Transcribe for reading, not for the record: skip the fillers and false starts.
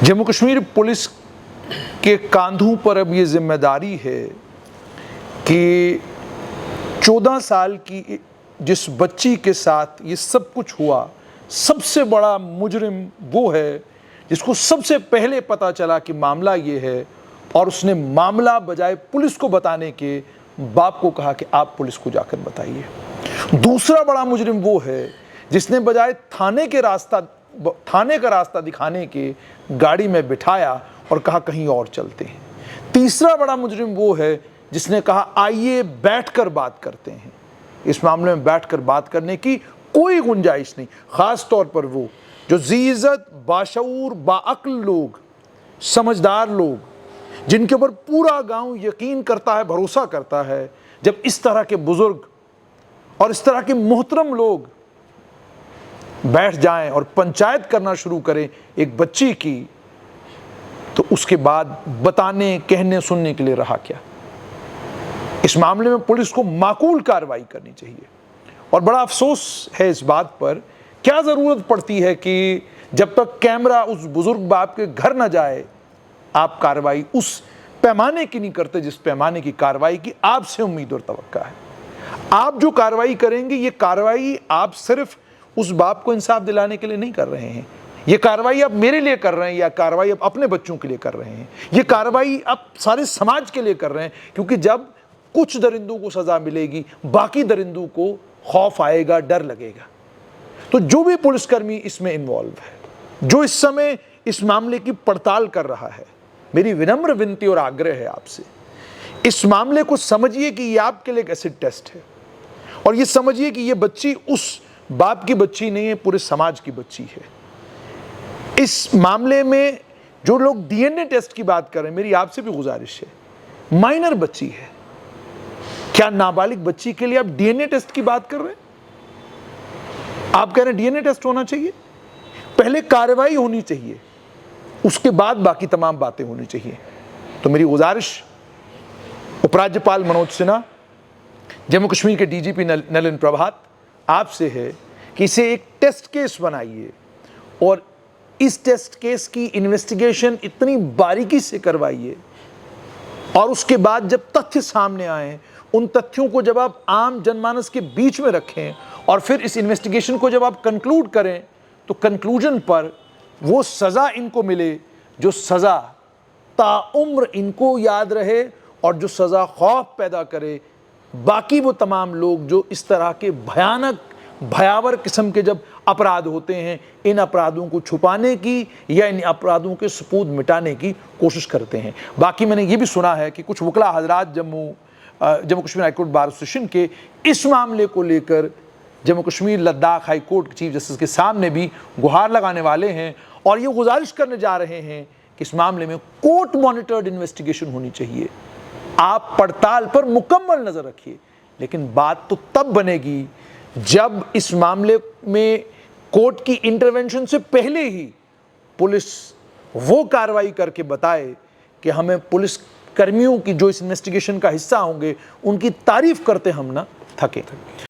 Jammu Kashmir police के कांधों पर अब ये जिम्मेदारी है कि 14 साल की जिस बच्ची के साथ ये सब कुछ हुआ, सबसे बड़ा मुजरिम वो है जिसको सबसे पहले पता चला कि मामला ये है और उसने मामला बजाय पुलिस को बताने के बाप को कहा कि आप पुलिस को जाकर बताइए। दूसरा बड़ा मुजरिम वो है जिसने बजाय थाने का रास्ता दिखाने के गाड़ी में बिठाया और कहा कहीं और चलते हैं। तीसरा बड़ा मुजरिम वो है जिसने कहा आइए बैठकर बात करते हैं। इस मामले में बैठकर बात करने की कोई गुंजाइश नहीं, खास तौर पर वो जो ज़ी-इज़्ज़त, बाशऊर, बाअक्ल लोग, समझदार लोग, जिनके ऊपर पूरा गांव यकीन करता है, भरोसा करता है। जब इस तरह के बुजुर्ग और इस तरह के मोहतरम लोग बैठ जाएं और पंचायत करना शुरू करें एक बच्ची की, तो उसके बाद बताने, कहने, सुनने के लिए रहा क्या। इस मामले में पुलिस को माकूल कार्रवाई करनी चाहिए और बड़ा अफसोस है इस बात पर, क्या ज़रूरत पड़ती है कि जब तक कैमरा उस बुजुर्ग बाप के घर न जाए आप कार्रवाई उस पैमाने की नहीं करते जिस पैमाने की कार्रवाई की आपसे उम्मीद और तवक्का है। आप जो कार्रवाई करेंगे, ये कार्रवाई आप सिर्फ उस बाप को इंसाफ दिलाने के लिए नहीं कर रहे हैं, ये कार्रवाई आप मेरे लिए कर रहे हैं, या कार्रवाई आप अपने बच्चों के लिए कर रहे हैं, ये कार्रवाई आप सारे समाज के लिए कर रहे हैं। क्योंकि जब कुछ दरिंदों को सज़ा मिलेगी, बाकी दरिंदों को खौफ आएगा, डर लगेगा। तो जो भी पुलिसकर्मी इसमें इन्वॉल्व है, जो इस समय इस मामले की पड़ताल कर रहा है, मेरी विनम्र विनती और आग्रह है आपसे, इस मामले को समझिए कि ये आपके लिए एक एसिड टेस्ट है और ये समझिए कि ये बच्ची उस बाप की बच्ची नहीं है, पूरे समाज की बच्ची है। इस मामले में जो लोग डीएनए टेस्ट की बात कर रहे हैं, मेरी आपसे भी गुजारिश है, माइनर बच्ची है, क्या नाबालिग बच्ची के लिए आप डीएनए टेस्ट की बात कर रहे हैं? आप कह रहे हैं डीएनए टेस्ट होना चाहिए? पहले कार्रवाई होनी चाहिए, उसके बाद बाकी तमाम बातें होनी चाहिए। तो मेरी गुजारिश उपराज्यपाल मनोज सिन्हा, जम्मू कश्मीर के डीजीपी नलिन प्रभात आपसे है कि इसे एक टेस्ट केस बनाइए और इस टेस्ट केस की इन्वेस्टिगेशन इतनी बारीकी से करवाइए और उसके बाद जब तथ्य सामने आए, उन तथ्यों को जब आप आम जनमानस के बीच में रखें और फिर इस इन्वेस्टिगेशन को जब आप कंक्लूड करें, तो कंक्लूजन पर वो सज़ा इनको मिले जो सज़ा ताउम्र इनको याद रहे और जो सज़ा खौफ पैदा करे बाकी वो तमाम लोग जो इस तरह के भयानक भयावर किस्म के जब अपराध होते हैं, इन अपराधों को छुपाने की या इन अपराधों के सबूत मिटाने की कोशिश करते हैं। बाकी मैंने ये भी सुना है कि कुछ वकला हजरात Jammu Kashmir high court bar association के इस मामले को लेकर जम्मू कश्मीर लद्दाख हाई कोर्ट के चीफ जस्टिस के सामने भी गुहार लगाने वाले हैं और ये गुजारिश करने जा रहे हैं कि इस मामले में कोर्ट मॉनिटर्ड इन्वेस्टिगेशन होनी चाहिए। आप पड़ताल पर मुकम्मल नज़र रखिए, लेकिन बात तो तब बनेगी जब इस मामले में कोर्ट की इंटरवेंशन से पहले ही पुलिस वो कार्रवाई करके बताए कि हमें पुलिस कर्मियों की जो इस इन्वेस्टिगेशन का हिस्सा होंगे उनकी तारीफ करते हम ना थके।